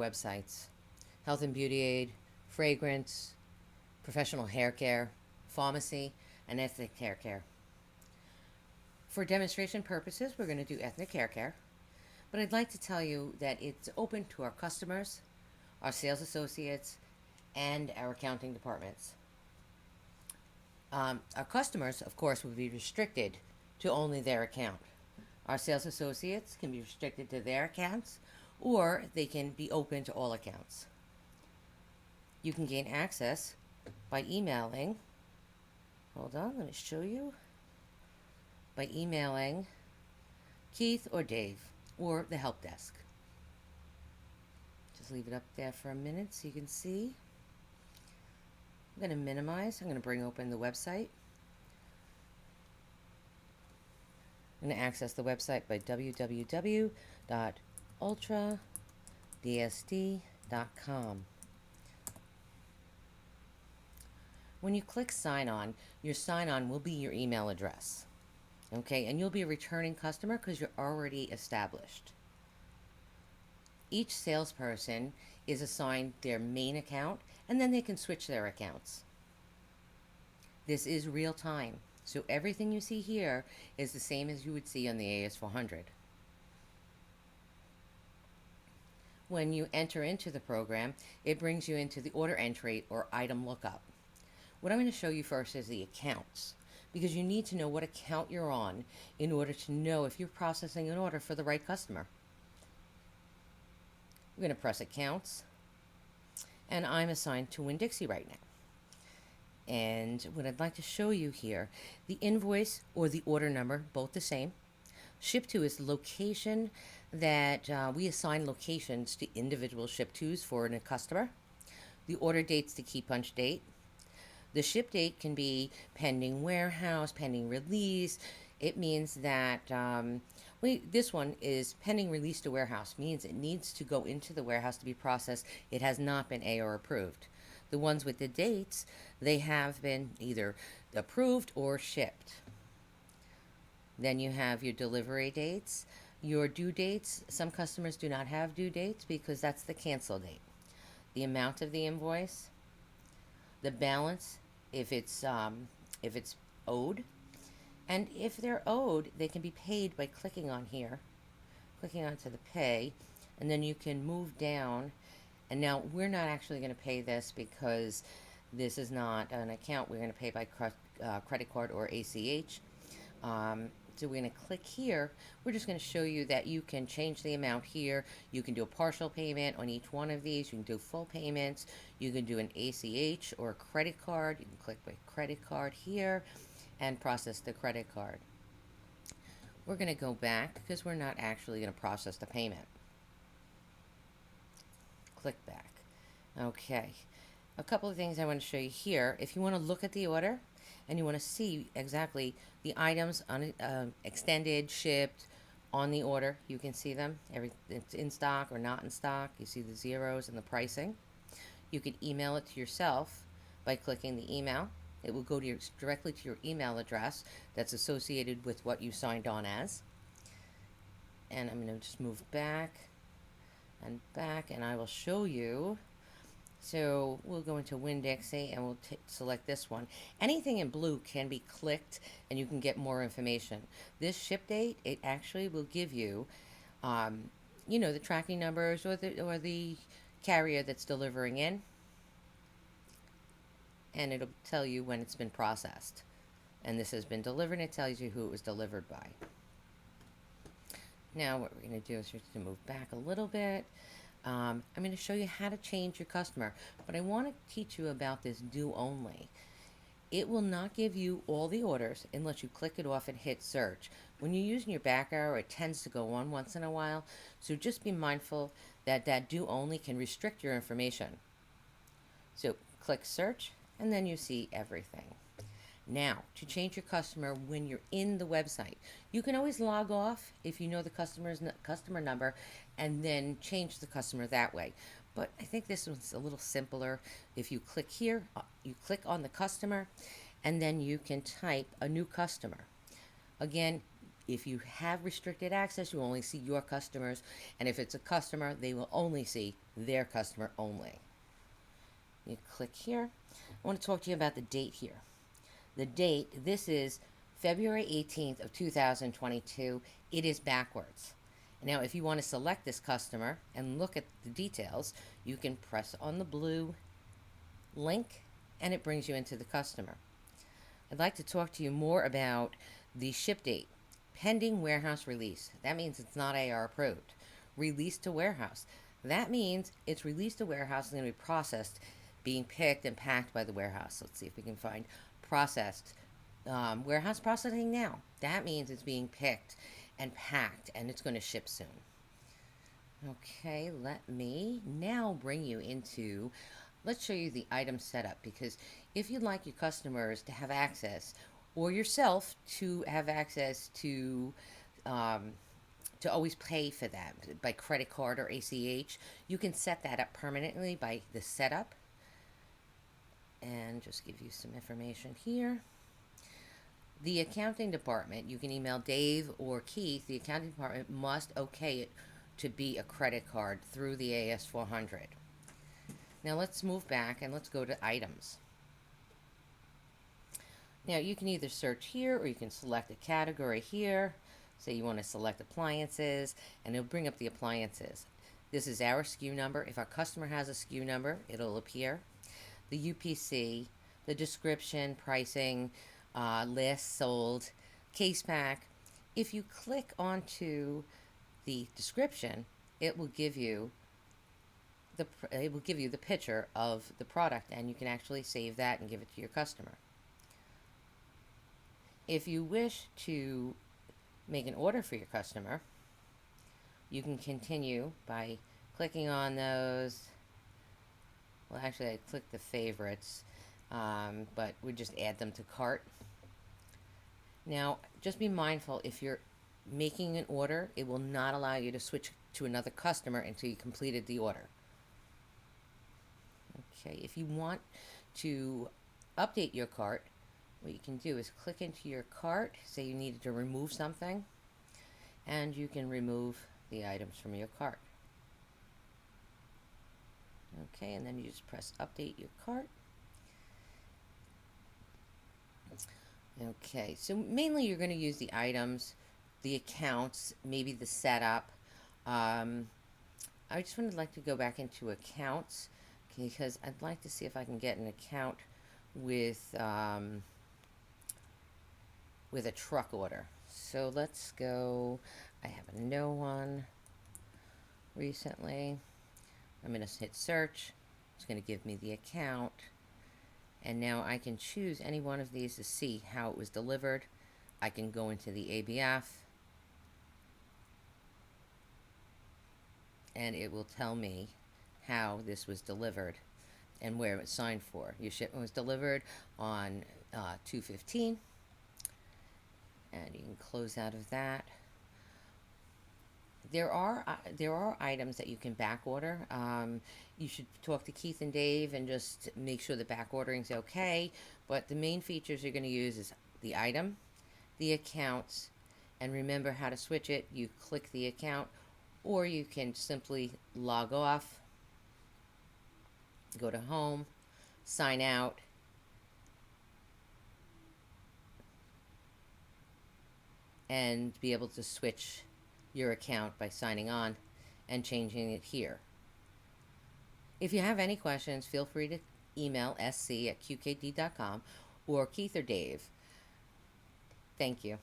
websites: health and beauty aid, fragrance, professional hair care, pharmacy, and ethnic hair care. For demonstration purposes, we're going to do ethnic hair care, but I'd like to tell you that it's open to our customers, our sales associates, and our accounting departments. Our customers, of course, would be restricted to only their account. Our sales associates can be restricted to their accounts, or they can be open to all accounts. You can gain access by emailing. Hold on, let me show you. By emailing Keith or Dave or the help desk. Just leave it up there for a minute so you can see. I'm going to minimize. I'm going to bring open the website. I'm going to access the website by www.ultradsd.com. When you click sign on, your sign on will be your email address. Okay, and you'll be a returning customer because you're already established. Each salesperson is assigned their main account, and then they can switch their accounts. This is real time, so everything you see here is the same as you would see on the AS400. When you enter into the program, it brings you into the order entry or item lookup. What I'm going to show you first is the accounts, because you need to know what account you're on in order to know if you're processing an order for the right customer. We're going to press accounts, and I'm assigned to Winn-Dixie right now. And what I'd like to show you here, the invoice or the order number, both the same. Ship to is the location that we assign locations to individual ship tos for a customer. The order date's the key punch date. The ship date can be pending warehouse, pending release. It means that this one is pending release to warehouse, means it needs to go into the warehouse to be processed. It has not been AR approved. The ones with the dates, they have been either approved or shipped. Then you have your delivery dates, your due dates. Some customers do not have due dates because that's the cancel date. The amount of the invoice, the balance, if it's owed, and if they're owed, they can be paid by clicking on here, clicking onto the pay, and then you can move down. And now we're not actually going to pay this because this is not an account. We're going to pay by credit card or ACH. So we're going to click here. We're just going to show you that you can change the amount here. You can do a partial payment on each one of these. You can do full payments. You can do an ACH or a credit card. You can click by credit card here and process the credit card. We're going to go back because we're not actually going to process the payment. Click back. Okay. A couple of things I want to show you here. If you want to look at the order and you want to see exactly the items on extended, shipped, on the order, you can see them. It's in stock or not in stock. You see the zeros and the pricing. You can email it to yourself by clicking the email. It will go to directly to your email address that's associated with what you signed on as. And I'm going to just move back and back, and I will show you. So we'll go into Winn-Dixie and we'll select this one. Anything in blue can be clicked and you can get more information. This ship date, it actually will give you, the tracking numbers or the carrier that's delivering in, and it'll tell you when it's been processed. And this has been delivered, and it tells you who it was delivered by. Now what we're going to do is just to move back a little bit. I'm going to show you how to change your customer, but I want to teach you about this do only. It will not give you all the orders unless you click it off and hit search. When you're using your back arrow, it tends to go on once in a while, so just be mindful that that do only can restrict your information. So click search, and then you see everything. Now, to change your customer when you're in the website, you can always log off if you know the customer number and then change the customer that way. But I think this one's a little simpler. If you click here, you click on the customer, and then you can type a new customer. Again, If you have restricted access, you only see your customers, and if it's a customer, they will only see their customer only. You click here. I want to talk to you about the date here. The date, this is February 18th of 2022. It is backwards. Now, if you want to select this customer and look at the details, you can press on the blue link and it brings you into the customer. I'd like to talk to you more about the ship date. Pending warehouse release. That means it's not AR approved. Released to warehouse. That means it's released to warehouse and going to be processed, being picked and packed by the warehouse. Let's see if we can find processed. Warehouse processing now. That means it's being picked and packed and it's going to ship soon. Okay, let me now bring you into, let's show you the item setup, because if you'd like your customers to have access or yourself to have access to always pay for that by credit card or ACH, you can set that up permanently by the setup. And just give you some information here. The accounting department, you can email Dave or Keith. The accounting department must okay it to be a credit card through the AS400. Now let's move back and let's go to items. Now you can either search here or you can select a category here. Say you want to select appliances and it'll bring up the appliances. This is our SKU number. If our customer has a SKU number, it'll appear. The UPC, the description, pricing, list, sold, case pack. If you click onto the description, it will give you the picture of the product, and you can actually save that and give it to your customer. If you wish to make an order for your customer, you can continue by clicking on those. Well, actually, I clicked the favorites, but we just add them to cart. Now, just be mindful, if you're making an order, it will not allow you to switch to another customer until you completed the order. Okay, if you want to update your cart, what you can do is click into your cart, say you needed to remove something, and you can remove the items from your cart. Okay, and then you just press update your cart. Okay, so mainly you're going to use the items, the accounts, maybe the setup. I just would like to go back into accounts because I'd like to see if I can get an account with a truck order. So let's go. I have a no one recently. I'm going to hit search. It's going to give me the account. And now I can choose any one of these to see how it was delivered. I can go into the ABF. And it will tell me how this was delivered and where it was signed for. Your shipment was delivered on 2/15. And you can close out of that. There are items that you can back order. You should talk to Keith and Dave and just make sure the back ordering is okay. But the main features you're going to use is the item, the accounts, and remember how to switch it. You click the account, or you can simply log off, go to home, sign out, and be able to switch your account by signing on and changing it here. If you have any questions, feel free to email sc@qkd.com or Keith or Dave. Thank you.